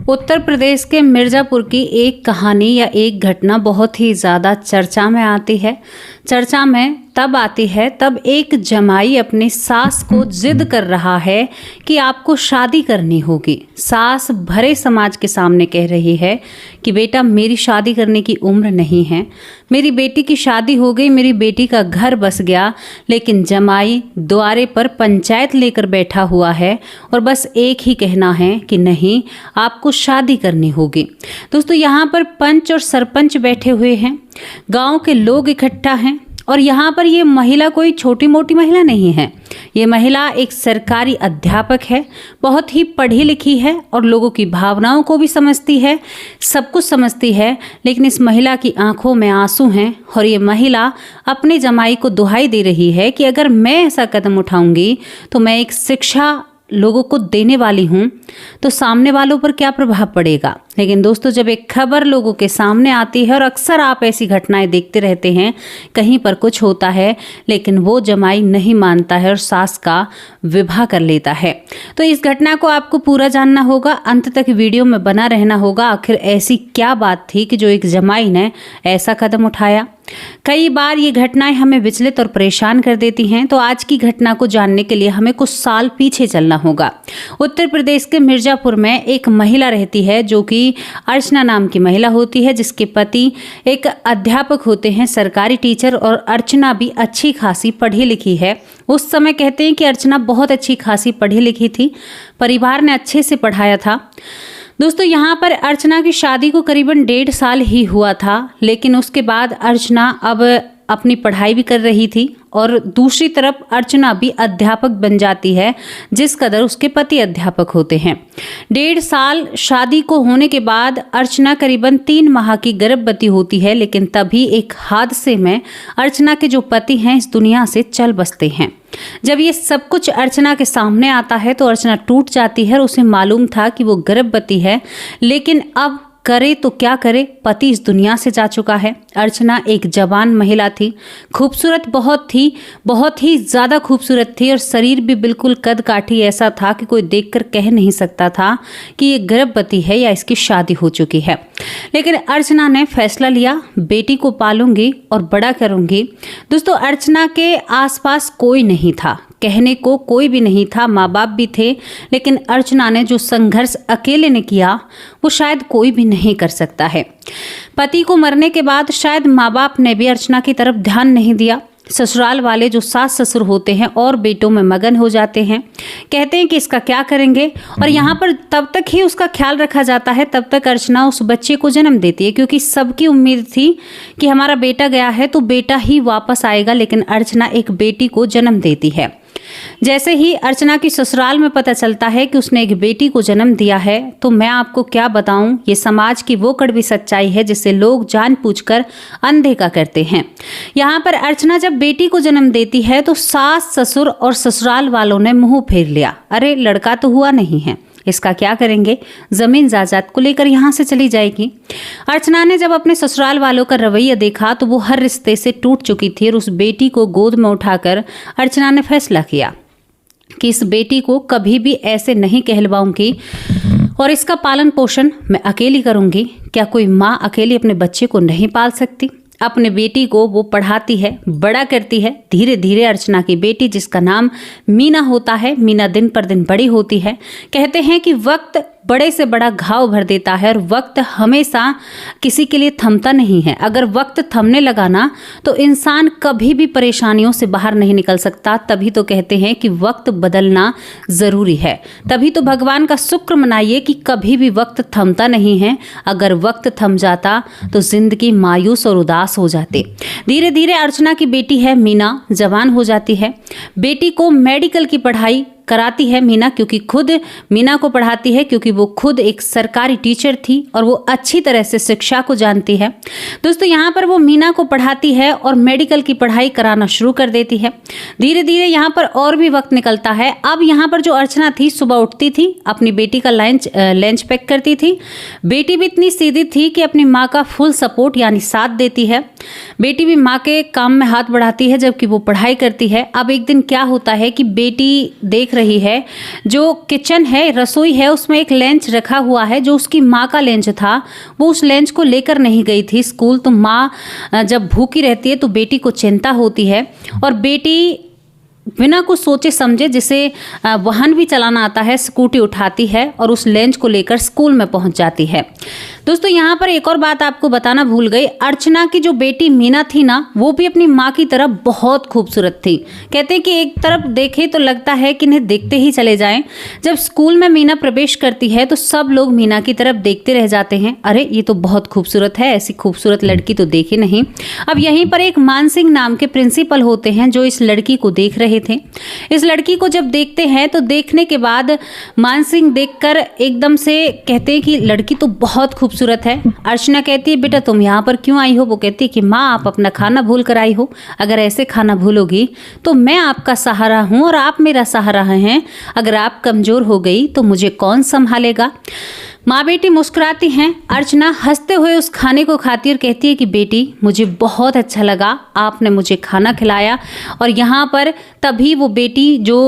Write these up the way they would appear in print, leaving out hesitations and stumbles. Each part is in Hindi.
उत्तर प्रदेश के मिर्ज़ापुर की एक कहानी या एक घटना बहुत ही ज़्यादा चर्चा में आती है। चर्चा में तब आती है तब एक जमाई अपनी सास को जिद कर रहा है कि आपको शादी करनी होगी। सास भरे समाज के सामने कह रही है कि बेटा मेरी शादी करने की उम्र नहीं है, मेरी बेटी की शादी हो गई, मेरी बेटी का घर बस गया, लेकिन जमाई द्वारे पर पंचायत लेकर बैठा हुआ है और बस एक ही कहना है कि नहीं आपको शादी करनी होगी। दोस्तों यहाँ पर पंच और सरपंच बैठे हुए हैं, गांव के लोग इकट्ठा हैं और यहाँ पर ये महिला कोई छोटी मोटी महिला नहीं है। ये महिला एक सरकारी अध्यापक है, बहुत ही पढ़ी लिखी है और लोगों की भावनाओं को भी समझती है, सब कुछ समझती है। लेकिन इस महिला की आंखों में आंसू हैं और ये महिला अपने जमाई को दुहाई दे रही है कि अगर मैं ऐसा कदम उठाऊंगी तो मैं एक शिक्षा लोगों को देने वाली हूँ तो सामने वालों पर क्या प्रभाव पड़ेगा। लेकिन दोस्तों जब एक खबर लोगों के सामने आती है और अक्सर आप ऐसी घटनाएं देखते रहते हैं, कहीं पर कुछ होता है लेकिन वो जमाई नहीं मानता है और सास का विवाह कर लेता है। तो इस घटना को आपको पूरा जानना होगा, अंत तक वीडियो में बना रहना होगा। आखिर ऐसी क्या बात थी कि जो एक जमाई ने ऐसा कदम उठाया। कई बार ये घटनाएं हमें विचलित और परेशान कर देती हैं, तो आज की घटना को जानने के लिए हमें कुछ साल पीछे चलना होगा। उत्तर प्रदेश के मिर्जापुर में एक महिला रहती है जो कि अर्चना नाम की महिला होती है, जिसके पति एक अध्यापक होते हैं, सरकारी टीचर, और अर्चना भी अच्छी खासी पढ़ी लिखी है। उस समय कहते हैं कि अर्चना बहुत अच्छी खासी पढ़ी लिखी थी, परिवार ने अच्छे से पढ़ाया था। दोस्तों यहाँ पर अर्चना की शादी को करीबन 1.5 साल ही हुआ था, लेकिन उसके बाद अर्चना अब अपनी पढ़ाई भी कर रही थी और दूसरी तरफ अर्चना भी अध्यापक बन जाती है, जिस कदर उसके पति अध्यापक होते हैं। 1.5 साल शादी को होने के बाद अर्चना करीबन 3 माह की गर्भवती होती है, लेकिन तभी एक हादसे में अर्चना के जो पति हैं इस दुनिया से चल बसते हैं। जब ये सब कुछ अर्चना के सामने आता है तो अर्चना टूट जाती है और उसे मालूम था कि वो गर्भवती है, लेकिन अब करे तो क्या करे, पति इस दुनिया से जा चुका है। अर्चना एक जवान महिला थी, खूबसूरत बहुत ही ज़्यादा खूबसूरत थी और शरीर भी बिल्कुल कद काठी ऐसा था कि कोई देखकर कह नहीं सकता था कि ये गर्भवती है या इसकी शादी हो चुकी है। लेकिन अर्चना ने फैसला लिया, बेटी को पालूंगी और बड़ा करूंगी। दोस्तों अर्चना के आसपास कोई नहीं था, कहने को कोई भी नहीं था, माँ बाप भी थे, लेकिन अर्चना ने जो संघर्ष अकेले ने किया वो शायद कोई भी नहीं कर सकता है। पति को मरने के बाद शायद माँ बाप ने भी अर्चना की तरफ ध्यान नहीं दिया। ससुराल वाले जो सास ससुर होते हैं और बेटों में मगन हो जाते हैं, कहते हैं कि इसका क्या करेंगे, और यहाँ पर तब तक ही उसका ख्याल रखा जाता है, तब तक अर्चना उस बच्चे को जन्म देती है, क्योंकि सबकी उम्मीद थी कि हमारा बेटा गया है तो बेटा ही वापस आएगा। लेकिन अर्चना एक बेटी को जन्म देती है। जैसे ही अर्चना की ससुराल में पता चलता है कि उसने एक बेटी को जन्म दिया है, तो मैं आपको क्या बताऊं, ये समाज की वो कड़वी सच्चाई है जिसे लोग जानबूझकर अनदेखा करते हैं। यहाँ पर अर्चना जब बेटी को जन्म देती है तो सास ससुर और ससुराल वालों ने मुंह फेर लिया, अरे लड़का तो हुआ नहीं है, इसका क्या करेंगे, जमीन जायदाद को लेकर यहाँ से चली जाएगी। अर्चना ने जब अपने ससुराल वालों का रवैया देखा तो वो हर रिश्ते से टूट चुकी थी और उस बेटी को गोद में उठाकर अर्चना ने फैसला किया कि इस बेटी को कभी भी ऐसे नहीं कहलवाऊंगी और इसका पालन पोषण मैं अकेली करूंगी। क्या कोई माँ अकेली अपने बच्चे को नहीं पाल सकती? अपने बेटी को वो पढ़ाती है, बड़ा करती है। धीरे धीरे अर्चना की बेटी, जिसका नाम मीना होता है, मीना दिन पर दिन बड़ी होती है। कहते हैं कि वक्त बड़े से बड़ा घाव भर देता है और वक्त हमेशा किसी के लिए थमता नहीं है। अगर वक्त थमने लगा ना तो इंसान कभी भी परेशानियों से बाहर नहीं निकल सकता। तभी तो कहते हैं कि वक्त बदलना ज़रूरी है। तभी तो भगवान का शुक्र मनाइए कि कभी भी वक्त थमता नहीं है। अगर वक्त थम जाता तो जिंदगी मायूस और उदास हो जाती। धीरे धीरे अर्चना की बेटी है मीना जवान हो जाती है। बेटी को मेडिकल की पढ़ाई कराती है मीना, क्योंकि खुद मीना को पढ़ाती है, क्योंकि वो खुद एक सरकारी टीचर थी और वो अच्छी तरह से शिक्षा को जानती है। दोस्तों यहाँ पर वो मीना को पढ़ाती है और मेडिकल की पढ़ाई कराना शुरू कर देती है। धीरे धीरे यहाँ पर और भी वक्त निकलता है। अब यहाँ पर जो अर्चना थी, सुबह उठती थी, अपनी बेटी का लंच पैक करती थी। बेटी भी इतनी सीधी थी कि अपनी माँ का फुल सपोर्ट यानी साथ देती है। बेटी भी माँ के काम में हाथ बढ़ाती है जबकि वो पढ़ाई करती है। अब एक दिन क्या होता है कि बेटी देख रही है, जो किचन है, रसोई है, उसमें एक लंच रखा हुआ है जो उसकी माँ का लंच था। वो उस लंच को लेकर नहीं गई थी स्कूल। तो माँ जब भूखी रहती है तो बेटी को चिंता होती है और बेटी बिना कुछ सोचे समझे, जिसे वाहन भी चलाना आता है, स्कूटी उठाती है और उस लंच को लेकर स्कूल में पहुंच जाती है। दोस्तों यहाँ पर एक और बात आपको बताना भूल गई, अर्चना की जो बेटी मीना थी ना, वो भी अपनी माँ की तरह बहुत खूबसूरत थी। कहते हैं कि एक तरफ देखे तो लगता है कि इन्हें देखते ही चले जाएं। जब स्कूल में मीना प्रवेश करती है तो सब लोग मीना की तरफ देखते रह जाते हैं, अरे ये तो बहुत खूबसूरत है, ऐसी खूबसूरत लड़की तो देखी नहीं। अब यहीं पर एक मान सिंह नाम के प्रिंसिपल होते हैं जो इस लड़की को देख रहे थे। इस लड़की को जब देखते हैं तो देखने के बाद मान सिंह देखकर एकदम से कहते हैं कि लड़की तो बहुत खूबसूरत है। अर्चना कहती है बेटा तुम यहाँ पर क्यों आई हो? वो कहती है कि माँ आप अपना खाना भूल कर आई हो, अगर ऐसे खाना भूलोगी तो मैं आपका सहारा हूँ और आप मेरा सहारा हैं। अगर आप कमजोर हो गई तो मुझे कौन संभालेगा? माँ बेटी मुस्कुराती हैं। अर्चना हंसते हुए उस खाने को खाती और कहती है कि बेटी मुझे बहुत अच्छा लगा, आपने मुझे खाना खिलाया। और यहाँ पर तभी वो बेटी जो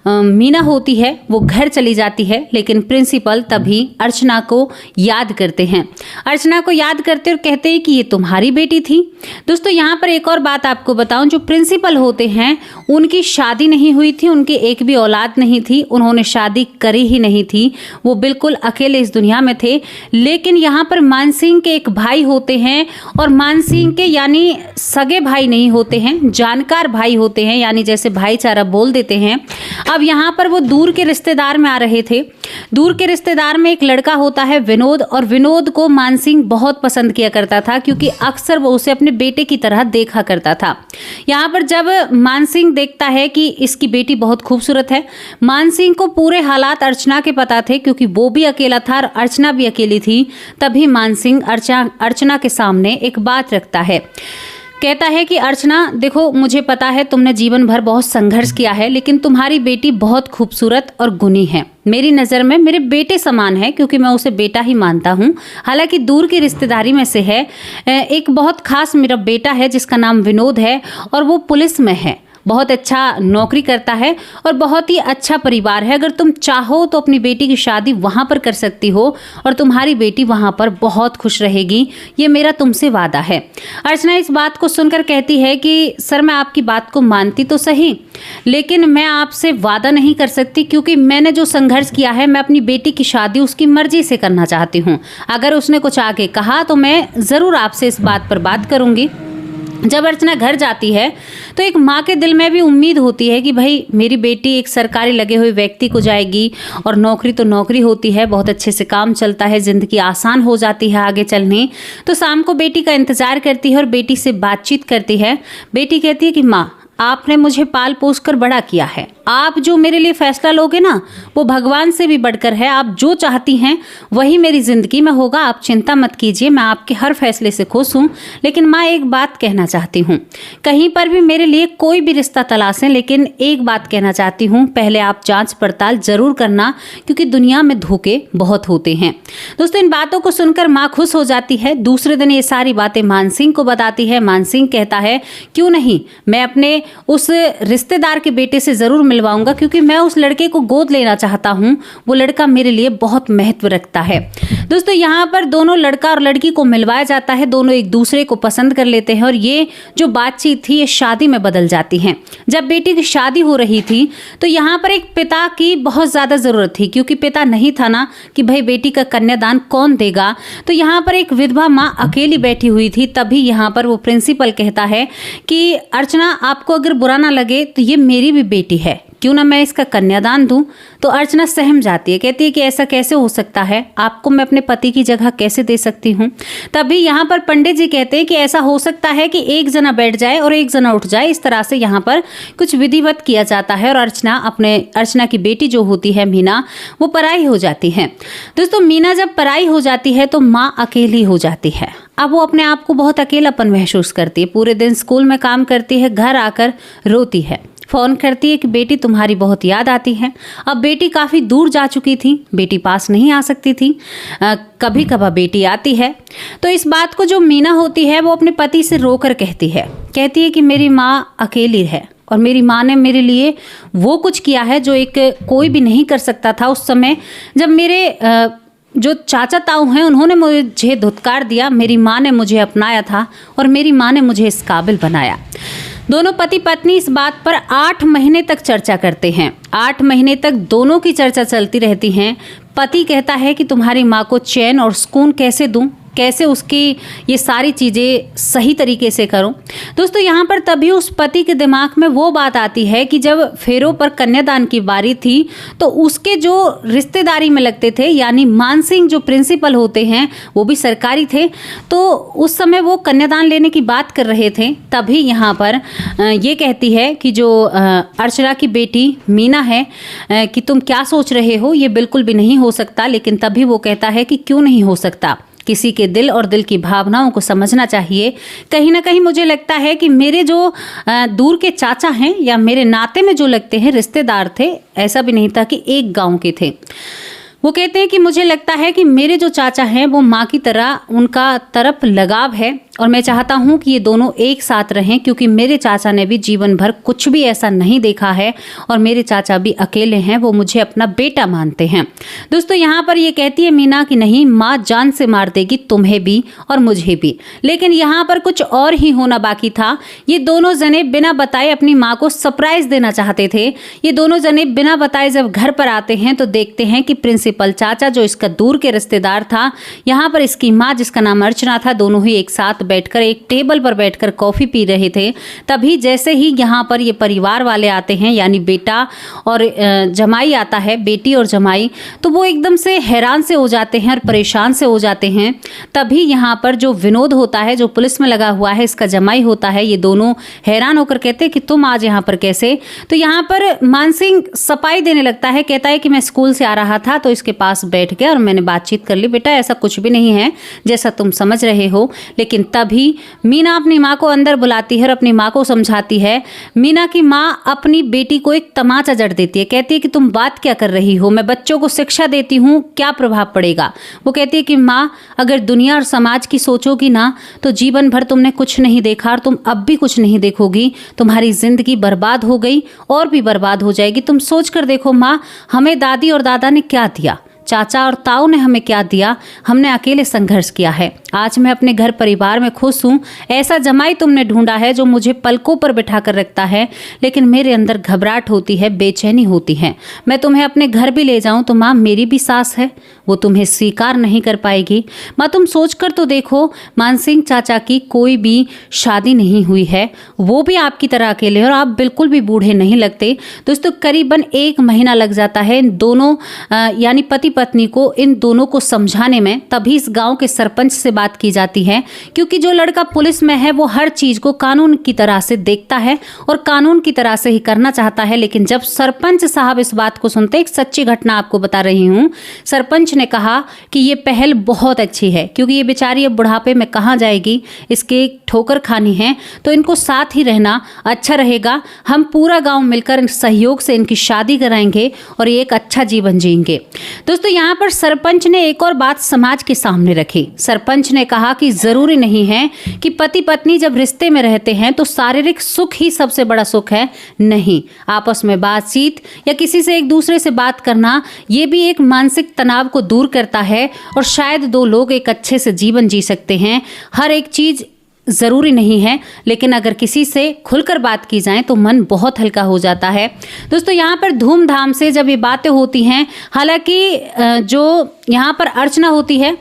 मीना होती है वो घर चली जाती है, लेकिन प्रिंसिपल तभी अर्चना को याद करते हैं। अर्चना को याद करते और कहते हैं कि ये तुम्हारी बेटी थी। दोस्तों यहाँ पर एक और बात आपको बताऊं, जो प्रिंसिपल होते हैं उनकी शादी नहीं हुई थी, उनकी एक भी औलाद नहीं थी, उन्होंने शादी करी ही नहीं थी, वो बिल्कुल अकेले इस दुनिया में थे। लेकिन यहाँ पर मान सिंह के एक भाई होते हैं और मान सिंह के यानी सगे भाई नहीं होते हैं, जानकार भाई होते हैं, यानी जैसे भाईचारा बोल देते हैं। अब यहाँ पर वो दूर के रिश्तेदार में आ रहे थे। दूर के रिश्तेदार में एक लड़का होता है विनोद, और विनोद को मान सिंह बहुत पसंद किया करता था क्योंकि अक्सर वो उसे अपने बेटे की तरह देखा करता था। यहाँ पर जब मान सिंह देखता है कि इसकी बेटी बहुत खूबसूरत है, मान सिंह को पूरे हालात अर्चना के पता थे क्योंकि वो भी अकेला था और अर्चना भी अकेली थी। तभी मान सिंह अर्चना के सामने एक बात रखता है, कहता है कि अर्चना देखो मुझे पता है तुमने जीवन भर बहुत संघर्ष किया है, लेकिन तुम्हारी बेटी बहुत खूबसूरत और गुणी है। मेरी नज़र में मेरे बेटे समान है क्योंकि मैं उसे बेटा ही मानता हूँ। हालांकि दूर की रिश्तेदारी में से है, एक बहुत खास मेरा बेटा है जिसका नाम विनोद है और वो पुलिस में है, बहुत अच्छा नौकरी करता है और बहुत ही अच्छा परिवार है। अगर तुम चाहो तो अपनी बेटी की शादी वहाँ पर कर सकती हो और तुम्हारी बेटी वहाँ पर बहुत खुश रहेगी, ये मेरा तुमसे वादा है। अर्चना इस बात को सुनकर कहती है कि सर मैं आपकी बात को मानती तो सही, लेकिन मैं आपसे वादा नहीं कर सकती क्योंकि मैंने जो संघर्ष किया है, मैं अपनी बेटी की शादी उसकी मर्जी से करना चाहती हूँ। अगर उसने कुछ आगे कहा तो मैं ज़रूर आपसे इस बात पर बात करूँगी। जब अर्चना घर जाती है तो एक माँ के दिल में भी उम्मीद होती है कि भाई मेरी बेटी एक सरकारी लगे हुए व्यक्ति को जाएगी और नौकरी तो नौकरी होती है, बहुत अच्छे से काम चलता है, ज़िंदगी आसान हो जाती है आगे चलने। तो शाम को बेटी का इंतज़ार करती है और बेटी से बातचीत करती है। बेटी कहती है कि माँ आपने मुझे पाल पोस कर बड़ा किया है, आप जो मेरे लिए फैसला लोगे ना वो भगवान से भी बढ़कर है, आप जो चाहती हैं वही मेरी ज़िंदगी में होगा, आप चिंता मत कीजिए, मैं आपके हर फैसले से खुश हूँ। लेकिन माँ एक बात कहना चाहती हूँ, कहीं पर भी मेरे लिए कोई भी रिश्ता तलाशें, लेकिन एक बात कहना चाहती हूँ, पहले आप जांच पड़ताल ज़रूर करना क्योंकि दुनिया में धोखे बहुत होते हैं। दोस्तों इन बातों को सुनकर माँ खुश हो जाती है। दूसरे दिन ये सारी बातें मान सिंह को बताती है। मान सिंह कहता है क्यों नहीं, मैं अपने उस रिश्तेदार के बेटे से ज़रूर मिलवाऊंगा क्योंकि मैं उस लड़के को गोद लेना चाहता हूँ, वो लड़का मेरे लिए बहुत महत्व रखता है। दोस्तों यहाँ पर दोनों लड़का और लड़की को मिलवाया जाता है, दोनों एक दूसरे को पसंद कर लेते हैं और ये जो बातचीत थी ये शादी में बदल जाती है। जब बेटी की शादी हो रही थी तो यहाँ पर एक पिता की बहुत ज़्यादा ज़रूरत थी क्योंकि पिता नहीं था ना कि भाई बेटी का कन्यादान कौन देगा। तो यहाँ पर एक विधवा माँ अकेली बैठी हुई थी। तभी यहाँ पर वो प्रिंसिपल कहता है कि अर्चना आपको अगर बुरा ना लगे तो ये मेरी भी बेटी है, क्यों ना मैं इसका कन्यादान दूं। तो अर्चना सहम जाती है, कहती है कि ऐसा कैसे हो सकता है, आपको मैं अपने पति की जगह कैसे दे सकती हूँ। तभी यहाँ पर पंडित जी कहते हैं कि ऐसा हो सकता है कि एक जना बैठ जाए और एक जना उठ जाए, इस तरह से यहाँ पर कुछ विधिवत किया जाता है और अर्चना की बेटी जो होती है मीना, वो पराई हो जाती है। दोस्तों मीना जब पराई हो जाती है तो माँ अकेली हो जाती है। अब वो अपने आप को बहुत अकेलापन महसूस करती है। पूरे दिन स्कूल में काम करती है, घर आकर रोती है, फ़ोन करती है कि बेटी तुम्हारी बहुत याद आती है। अब बेटी काफ़ी दूर जा चुकी थी, बेटी पास नहीं आ सकती थी, कभी कभार बेटी आती है। तो इस बात को जो मीना होती है वो अपने पति से रोकर कहती है कि मेरी माँ अकेली है और मेरी माँ ने मेरे लिए वो कुछ किया है जो एक कोई भी नहीं कर सकता था। उस समय जब मेरे जो चाचा ताऊ हैं उन्होंने मुझे धुतकार दिया, मेरी माँ ने मुझे अपनाया था और मेरी माँ ने मुझे इस काबिल बनाया। दोनों पति पत्नी इस बात पर 8 महीने तक चर्चा करते हैं। 8 महीने तक दोनों की चर्चा चलती रहती हैं। पति कहता है कि तुम्हारी माँ को चैन और सुकून कैसे दूं, कैसे उसकी ये सारी चीज़ें सही तरीके से करूं। दोस्तों यहाँ पर तभी उस पति के दिमाग में वो बात आती है कि जब फेरों पर कन्यादान की बारी थी तो उसके जो रिश्तेदारी में लगते थे, यानी मान सिंह जो प्रिंसिपल होते हैं वो भी सरकारी थे, तो उस समय वो कन्यादान लेने की बात कर रहे थे। तभी यहाँ पर ये कहती है कि जो अर्चना की बेटी मीना है कि तुम क्या सोच रहे हो, ये बिल्कुल भी नहीं हो सकता। लेकिन तभी वो कहता है कि क्यों नहीं हो सकता, किसी के दिल और दिल की भावनाओं को समझना चाहिए। कहीं ना कहीं मुझे लगता है कि मेरे जो दूर के चाचा हैं या मेरे नाते में जो लगते हैं रिश्तेदार थे, ऐसा भी नहीं था कि एक गांव के थे। वो कहते हैं कि मुझे लगता है कि मेरे जो चाचा हैं वो माँ की तरह उनका तरफ लगाव है और मैं चाहता हूँ कि ये दोनों एक साथ रहें, क्योंकि मेरे चाचा ने भी जीवन भर कुछ भी ऐसा नहीं देखा है और मेरे चाचा भी अकेले हैं, वो मुझे अपना बेटा मानते हैं। दोस्तों यहाँ पर ये कहती है मीना कि नहीं, माँ जान से मार देगी तुम्हें भी और मुझे भी। लेकिन यहाँ पर कुछ और ही होना बाकी था। ये दोनों जने बिना बताए अपनी माँ को सरप्राइज देना चाहते थे। ये दोनों जने बिना बताए जब घर पर आते हैं तो देखते हैं कि प्रिंसिपल चाचा जो इसका दूर के रिश्तेदार था, यहाँ पर इसकी माँ जिसका नाम अर्चना था, दोनों ही एक साथ बैठकर एक टेबल पर बैठकर कॉफी पी रहे थे। तभी जैसे ही यहाँ पर ये परिवार वाले आते हैं, यानी बेटा और जमाई आता है, बेटी और जमाई, तो वो एकदम से हैरान से हो जाते हैं और परेशान से हो जाते हैं। तभी यहाँ पर जो विनोद होता है, जो पुलिस में लगा हुआ है, इसका जमाई होता है, ये दोनों हैरान होकर कहते हैं कि तुम आज यहाँ पर कैसे। तो यहाँ पर मानसिंह सफाई देने लगता है, कहता है कि मैं स्कूल से आ रहा था तो इसके पास बैठ गया और मैंने बातचीत कर ली। बेटा ऐसा कुछ भी नहीं है जैसा तुम समझ रहे हो। लेकिन तभी मीना अपनी माँ को अंदर बुलाती है और अपनी माँ को समझाती है। मीना की माँ अपनी बेटी को एक तमाचा जड़ देती है, कहती है कि तुम बात क्या कर रही हो, मैं बच्चों को शिक्षा देती हूँ, क्या प्रभाव पड़ेगा। वो कहती है कि माँ, अगर दुनिया और समाज की सोचोगी ना तो जीवन भर तुमने कुछ नहीं देखा और तुम अब भी कुछ नहीं देखोगी। तुम्हारी जिंदगी बर्बाद हो गई और भी बर्बाद हो जाएगी। तुम सोच कर देखो माँ, हमें दादी और दादा ने क्या दिया, चाचा और ताऊ ने हमें क्या दिया। हमने अकेले संघर्ष किया है। आज मैं अपने घर परिवार में खुश हूँ। ऐसा जमाई तुमने ढूंढा है जो मुझे पलकों पर बिठा कर रखता है, लेकिन मेरे अंदर घबराहट होती है, बेचैनी होती है। मैं तुम्हें अपने घर भी ले जाऊं तो माँ, मेरी भी सास है, वो तुम्हें स्वीकार नहीं कर पाएगी। माँ तुम सोच कर तो देखो, मानसिंह चाचा की कोई भी शादी नहीं हुई है, वो भी आपकी तरह अकेले और आप बिल्कुल भी बूढ़े नहीं लगते। दोस्तों करीबन 1 महीना लग जाता है इन दोनों यानी पति पत्नी को, इन दोनों को समझाने में। तभी इस गांव के सरपंच से बात की जाती है, क्योंकि जो लड़का पुलिस में है वो हर चीज को कानून की तरह से देखता है और कानून की तरह से ही करना चाहता है। लेकिन जब सरपंच साहब इस बात को सुनते, एक सच्ची घटना आपको बता रही हूँ, सरपंच ने कहा कि ये पहल बहुत अच्छी है, क्योंकि ये बेचारी अब बुढ़ापे में कहाँ जाएगी, इसके ठोकर खानी है, तो इनको साथ ही रहना अच्छा रहेगा। हम पूरा गाँव मिलकर सहयोग से इनकी शादी कराएंगे और ये एक अच्छा जीवन जिएंगे। दोस्तों यहाँ पर सरपंच ने एक और बात समाज के सामने रखी। सरपंच ने कहा कि जरूरी नहीं है कि पति पत्नी जब रिश्ते में रहते हैं तो शारीरिक सुख ही सबसे बड़ा सुख है। नहीं, आपस में बातचीत या किसी से एक दूसरे से बात करना, ये भी एक मानसिक तनाव को दूर करता है और शायद 2 लोग एक अच्छे से जीवन जी सकते हैं। हर एक चीज ज़रूरी नहीं है, लेकिन अगर किसी से खुलकर बात की जाए तो मन बहुत हल्का हो जाता है। दोस्तों यहाँ पर धूमधाम से जब ये बातें होती हैं, हालांकि जो यहाँ पर अर्चना होती है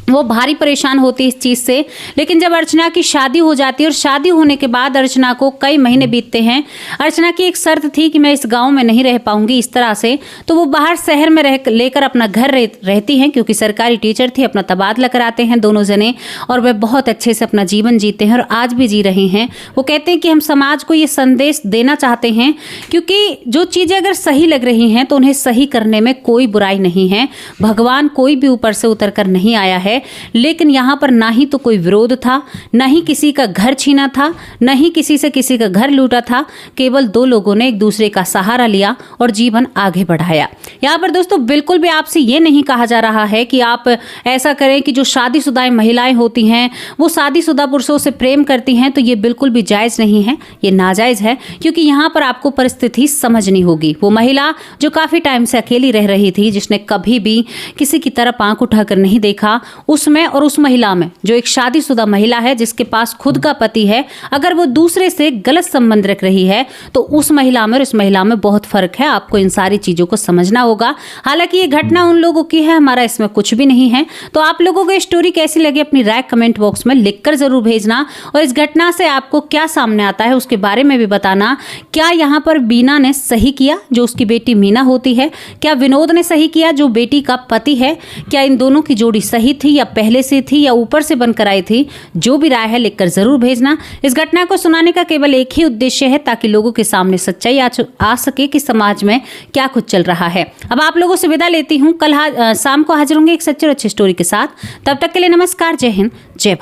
वो भारी परेशान होती है इस चीज़ से, लेकिन जब अर्चना की शादी हो जाती है और शादी होने के बाद अर्चना को कई महीने बीतते हैं, अर्चना की एक शर्त थी कि मैं इस गांव में नहीं रह पाऊंगी इस तरह से, तो वो बाहर शहर में लेकर अपना घर रहती हैं, क्योंकि सरकारी टीचर थी। अपना तबादला कराते हैं दोनों जने और वह बहुत अच्छे से अपना जीवन जीते हैं और आज भी जी रहे हैं। वो कहते हैं कि हम समाज को ये संदेश देना चाहते हैं, क्योंकि जो चीज़ें अगर सही लग रही हैं तो उन्हें सही करने में कोई बुराई नहीं है। भगवान कोई भी ऊपर से उतर कर नहीं आया है। लेकिन यहाँ पर ना ही तो कोई विरोध था, ना ही किसी का घर छीना था, ना ही किसी से किसी का घर लूटा था। केवल दो लोगों ने एक दूसरे का सहारा लिया और जीवन आगे बढ़ाया। यहाँ पर दोस्तों बिल्कुल भी आपसे ये नहीं कहा जा रहा है कि आप ऐसा करें कि जो शादीशुदा महिलाएं होती हैं वो शादीशुदा पुरुषों से प्रेम करती हैं, तो ये बिल्कुल भी जायज़ नहीं है, ये नाजायज़ है। क्योंकि यहाँ पर आपको परिस्थिति समझनी होगी। वो महिला जो काफ़ी टाइम से अकेली रह रही थी, जिसने कभी भी किसी की तरफ आंख उठाकर नहीं देखा, उसमें और उस महिला में जो एक शादीशुदा महिला है जिसके पास खुद का पति है, अगर वो दूसरे से गलत संबंध रख रही है तो उस महिला में और इस महिला में बहुत फर्क है। आपको इन सारी चीज़ों को समझना होगा। हालांकि ये घटना उन लोगों की है, हमारा इसमें कुछ भी नहीं है। तो आप लोगों को स्टोरी कैसी लगी अपनी राय कमेंट बॉक्स में लिखकर जरूर भेजना, और इस घटना से आपको क्या सामने आता है उसके बारे में भी बताना। क्या यहाँ पर बीना ने सही किया जो उसकी बेटी मीना होती है? क्या विनोद ने सही किया जो बेटी का पति है? क्या इन दोनों की जोड़ी सही थी या पहले से थी या ऊपर से बनकर आई थी? जो भी राय है लिखकर जरूर भेजना। इस घटना को सुनाने का केवल एक ही उद्देश्य है, ताकि लोगों के सामने सच्चाई आ सके कि समाज में क्या कुछ चल रहा है। अब आप लोगों से विदा लेती हूँ। कल शाम को हाजिर होंगे एक सच्ची और अच्छी स्टोरी के साथ। तब तक के लिए नमस्कार, जय हिंद, जय भारत।